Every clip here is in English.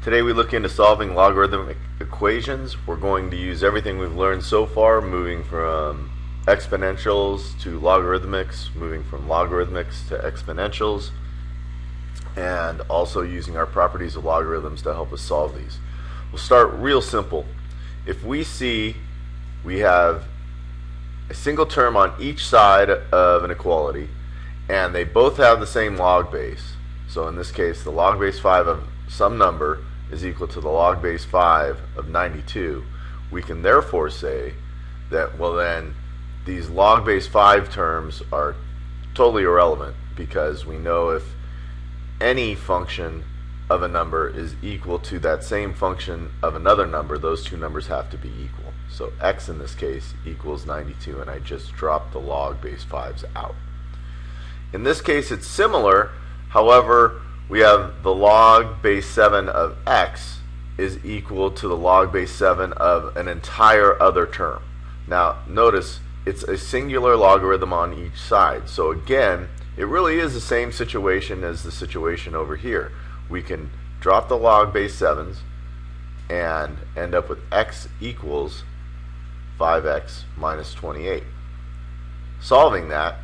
Today we look into solving logarithmic equations. We're going to use everything we've learned so far, moving from exponentials to logarithmics, moving from logarithmics to exponentials, and also using our properties of logarithms to help us solve these. We'll start real simple. If we see we have a single term on each side of an equality, and they both have the same log base, so in this case the log base 5 of some number is equal to the log base 5 of 92, we can therefore say that, well, then these log base 5 terms are totally irrelevant, because we know if any function of a number is equal to that same function of another number, those two numbers have to be equal. So x in this case equals 92, and I just dropped the log base 5s out. In this case it's similar, however, we have the log base 7 of x is equal to the log base 7 of an entire other term. Now notice it's a singular logarithm on each side, so again it really is the same situation as the situation over here. We can drop the log base 7s and end up with x equals 5x minus 28. Solving that,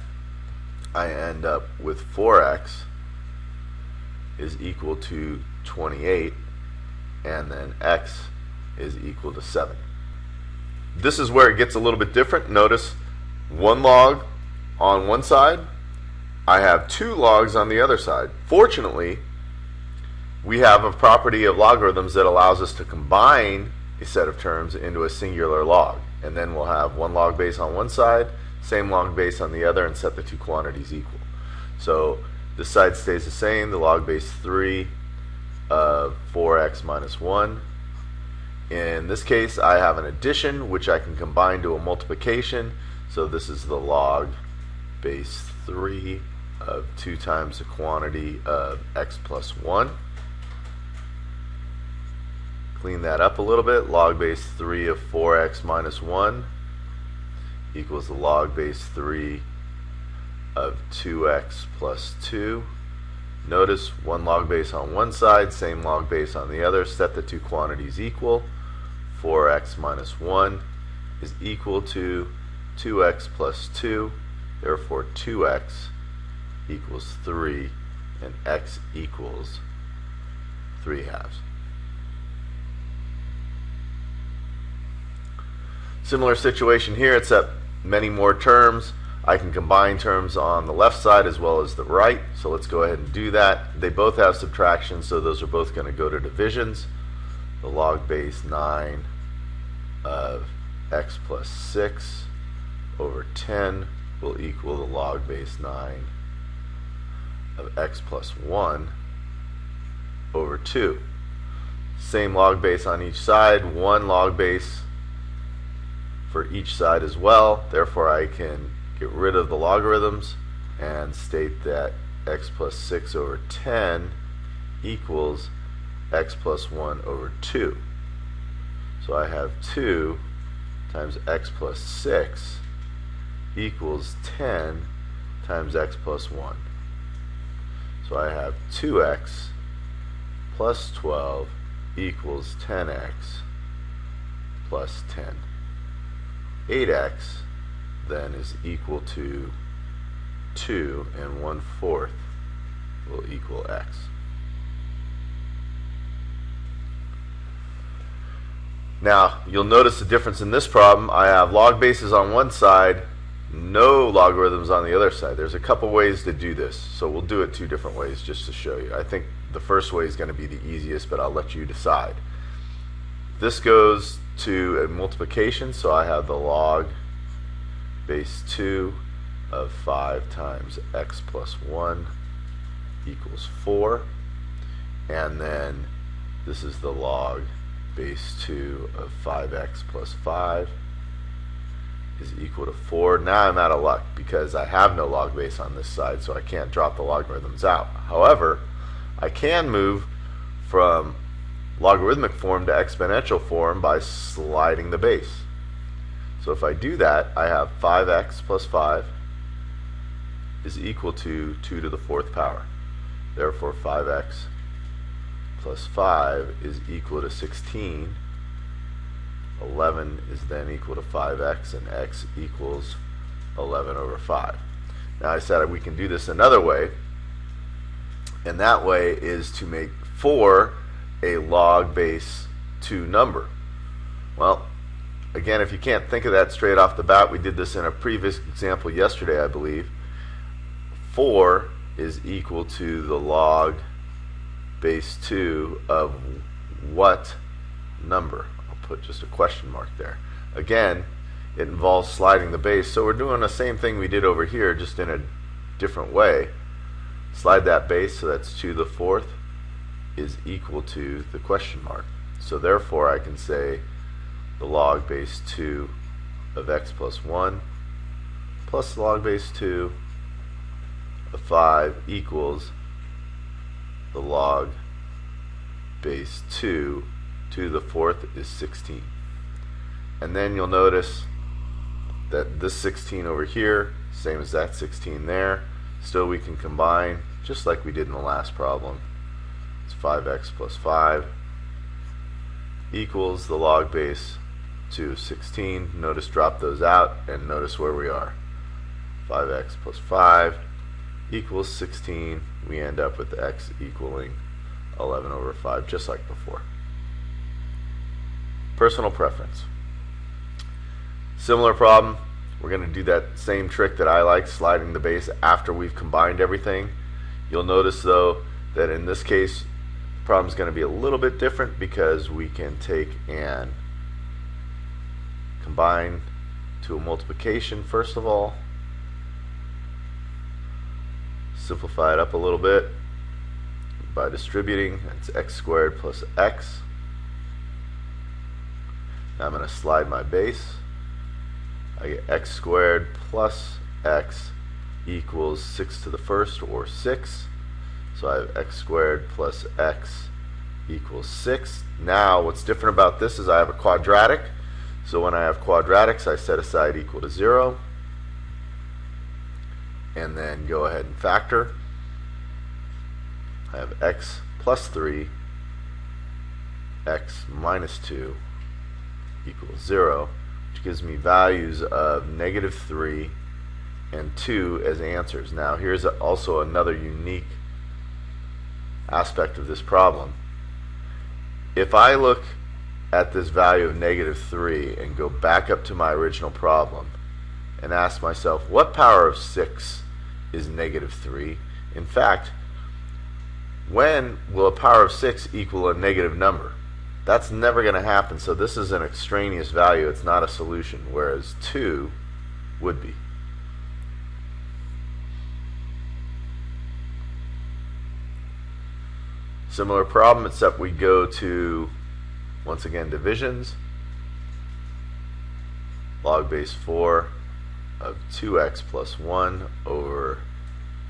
I end up with 4x is equal to 28, and then x is equal to 7. This is where it gets a little bit different. Notice one log on one side, I have two logs on the other side. Fortunately, we have a property of logarithms that allows us to combine a set of terms into a singular log, and then we'll have one log base on one side, same log base on the other, and set the two quantities equal. So this side stays the same, the log base 3 of 4x minus 1. In this case I have an addition which I can combine to a multiplication, so this is the log base 3 of 2 times the quantity of x plus 1. Clean that up a little bit. Log base 3 of 4x minus 1 equals the log base 3 of 2x plus 2. Notice one log base on one side, same log base on the other, set the two quantities equal. 4x minus 1 is equal to 2x plus 2, therefore 2x equals 3, and x equals 3/2. Similar situation here, except many more terms. I can combine terms on the left side as well as the right, so let's go ahead and do that. They both have subtractions, so those are both going to go to divisions. The log base 9 of x plus 6 over 10 will equal the log base 9 of x plus 1 over 2. Same log base on each side, one log base for each side as well, therefore I can get rid of the logarithms and state that x plus 6 over 10 equals x plus 1 over 2. So I have 2 times x plus 6 equals 10 times x plus 1. So I have 2x plus 12 equals 10x plus 10. 8x then is equal to 2, and 1/4 will equal x. Now you'll notice the difference in this problem. I have log bases on one side, no logarithms on the other side. There's a couple ways to do this, so we'll do it two different ways just to show you. I think the first way is going to be the easiest, but I'll let you decide. This goes to a multiplication, so I have the log base 2 of 5 times x plus 1 equals 4, and then this is the log base 2 of 5x plus 5 is equal to 4. Now I'm out of luck because I have no log base on this side, so I can't drop the logarithms out. However, I can move from logarithmic form to exponential form by sliding the base. So if I do that, I have 5x plus 5 is equal to 2 to the 4th power. Therefore 5x plus 5 is equal to 16. 11 is then equal to 5x, and x equals 11 over 5. Now I said we can do this another way, and that way is to make 4 a log base 2 number. Well, again, if you can't think of that straight off the bat, we did this in a previous example yesterday, I believe. 4 is equal to the log base 2 of what number? I'll put just a question mark there. Again, it involves sliding the base, so we're doing the same thing we did over here, just in a different way. Slide that base, so that's 2 to the 4th is equal to the question mark. So therefore I can say the log base 2 of x plus 1 plus log base 2 of 5 equals the log base 2 to the 4th is 16. And then you'll notice that this 16 over here, same as that 16 there, still we can combine just like we did in the last problem. It's 5x plus 5 equals the log base 2 of 16. Notice drop those out and notice where we are. 5x plus 5 equals 16. We end up with x equaling 11 over 5, just like before. Personal preference. Similar problem. We're going to do that same trick that I like, sliding the base after we've combined everything. You'll notice though that in this case the problem is going to be a little bit different because we can take and combine to a multiplication first of all. Simplify it up a little bit by distributing. That's x squared plus x. Now I'm going to slide my base. I get x squared plus x equals 6 to the 1st, or 6. So I have x squared plus x equals 6. Now what's different about this is I have a quadratic. So when I have quadratics, I set aside equal to 0 and then go ahead and factor. I have x plus 3, x minus 2 equals 0, which gives me values of negative 3 and 2 as answers. Now here's also another unique aspect of this problem. If I look at this value of negative 3 and go back up to my original problem and ask myself, what power of 6 is negative 3? In fact, when will a power of 6 equal a negative number? That's never going to happen, so this is an extraneous value. It's not a solution, whereas 2 would be. Similar problem, except we go to, once again, divisions. Log base 4 of 2x plus 1 over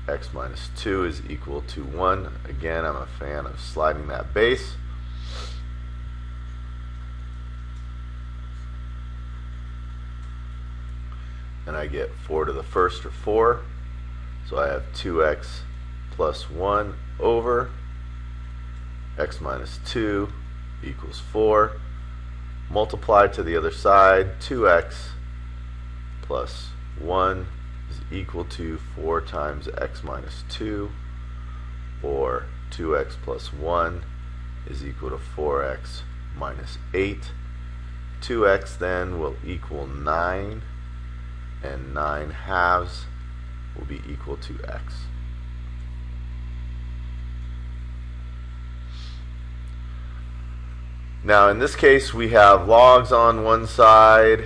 x minus 2 is equal to 1. Again, I'm a fan of sliding that base. And I get 4 to the 1st, or 4. So I have 2x plus 1 over x minus 2 equals 4. Multiply to the other side, 2x plus 1 is equal to 4 times x minus 2, or 2x plus 1 is equal to 4x minus 8. 2x then will equal 9, and 9 halves will be equal to x. Now in this case we have logs on one side,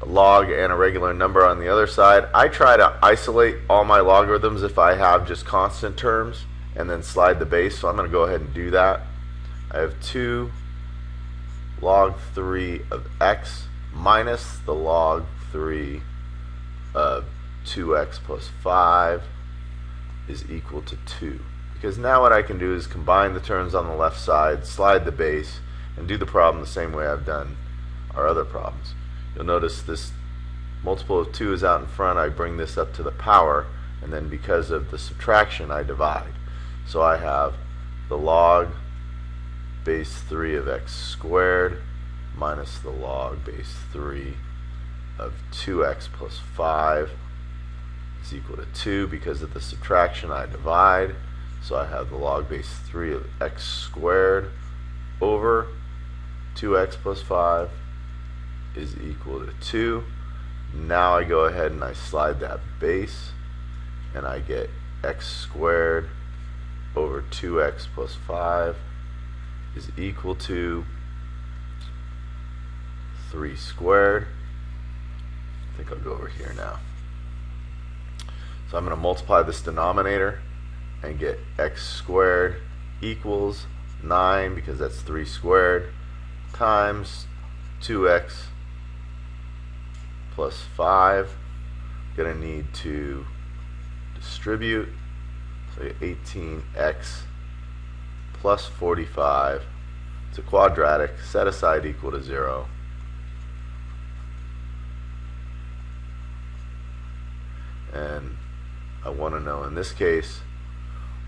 a log and a regular number on the other side. I try to isolate all my logarithms if I have just constant terms and then slide the base, so I'm going to go ahead and do that. I have 2 log 3 of x minus the log 3 of 2x plus 5 is equal to 2. Because now what I can do is combine the terms on the left side, slide the base, and do the problem the same way I've done our other problems. You'll notice this multiple of 2 is out in front. I bring this up to the power, and then because of the subtraction I divide. So I have the log base 3 of x squared minus the log base 3 of 2x plus 5 is equal to 2. Because of the subtraction, I divide, so I have the log base 3 of x squared over 2x plus 5 is equal to 2. Now I go ahead and I slide that base, and I get x squared over 2x plus 5 is equal to 3 squared. I think I'll go over here now. So I'm going to multiply this denominator and get x squared equals 9, because that's 3 squared, times 2x plus 5. Going to need to distribute. So 18x plus 45. It's a quadratic. Set aside equal to 0. And I want to know, in this case,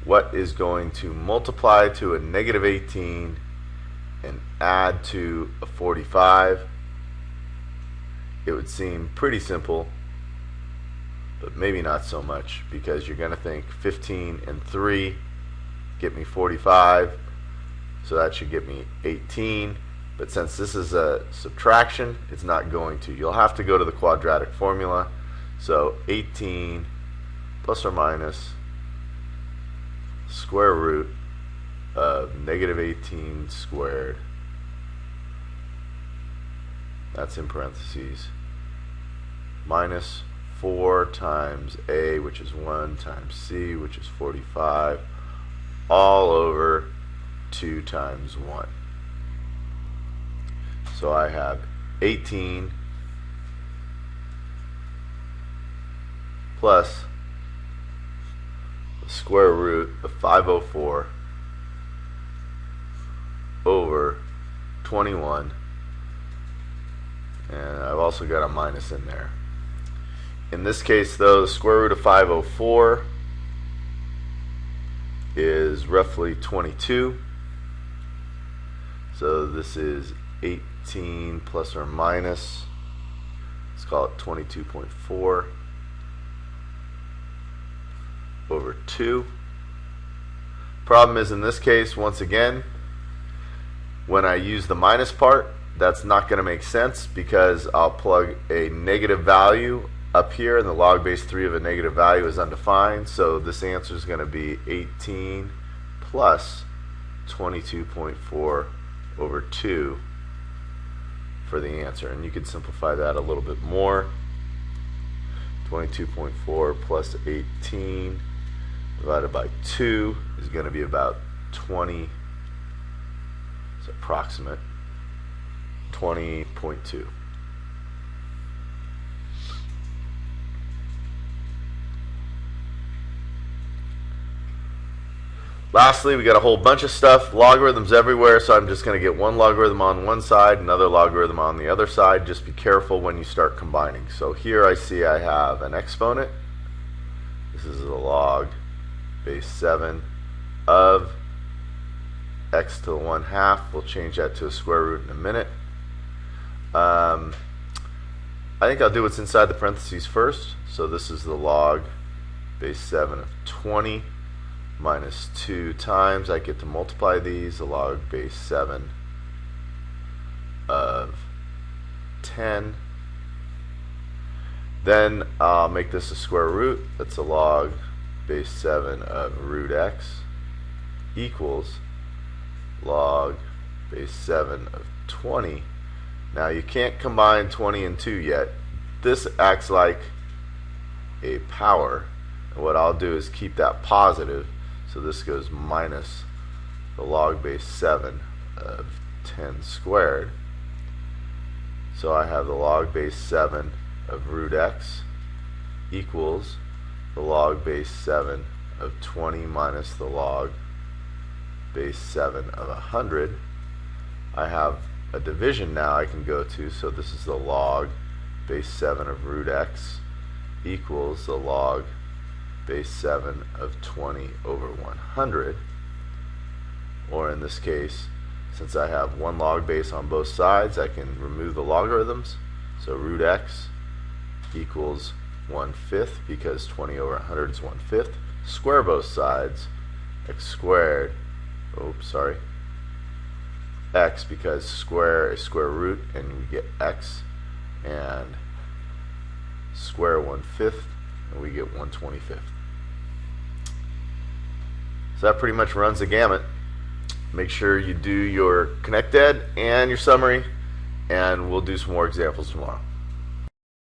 what is going to multiply to a negative 18 and add to a 45. It would seem pretty simple, but maybe not so much, because you're going to think 15 and 3 get me 45, so that should get me 18. But since this is a subtraction, it's not going to. You'll have to go to the quadratic formula. So 18 plus or minus square root of negative 18 squared, that's in parentheses, minus 4 times a, which is 1, times c, which is 45, all over 2 times 1. So I have 18 plus the square root of 504 over 21, and I've also got a minus in there. In this case, though, the square root of 504 is roughly 22, so this is 18 plus or minus, let's call it 22.4 over 2. Problem is, in this case, once again, when I use the minus part, that's not going to make sense, because I'll plug a negative value up here, and the log base 3 of a negative value is undefined, so this answer is going to be 18 plus 22.4 over 2 for the answer. And you can simplify that a little bit more. 22.4 plus 18 divided by 2 is going to be about 20. It's approximate 20.2. Lastly, we got a whole bunch of stuff, logarithms everywhere, so I'm just going to get one logarithm on one side, another logarithm on the other side. Just be careful when you start combining. So here I see I have an exponent. This is a log base 7 of x to the 1/2. We'll change that to a square root in a minute. I think I'll do what's inside the parentheses first. So this is the log base 7 of 20 minus 2 times, I get to multiply these, the log base 7 of 10. Then I'll make this a square root. That's a log base 7 of root x equals log base 7 of 20. Now you can't combine 20 and 2 yet. This acts like a power, and what I'll do is keep that positive. So this goes minus the log base 7 of 10 squared. So I have the log base 7 of root x equals the log base 7 of 20 minus the log base 7 of 100. I have a division now I can go to, so this is the log base 7 of root x equals the log base 7 of 20 over 100, or in this case, Since I have one log base on both sides, I can remove the logarithms. So root x equals 1/5 because 20 over 100 is 1/5. Square both sides. X squared, x because square is square root and we get x, and square 1/5 and we get 1/25. So that pretty much runs the gamut. Make sure you do your connect ed and your summary, and we'll do some more examples tomorrow.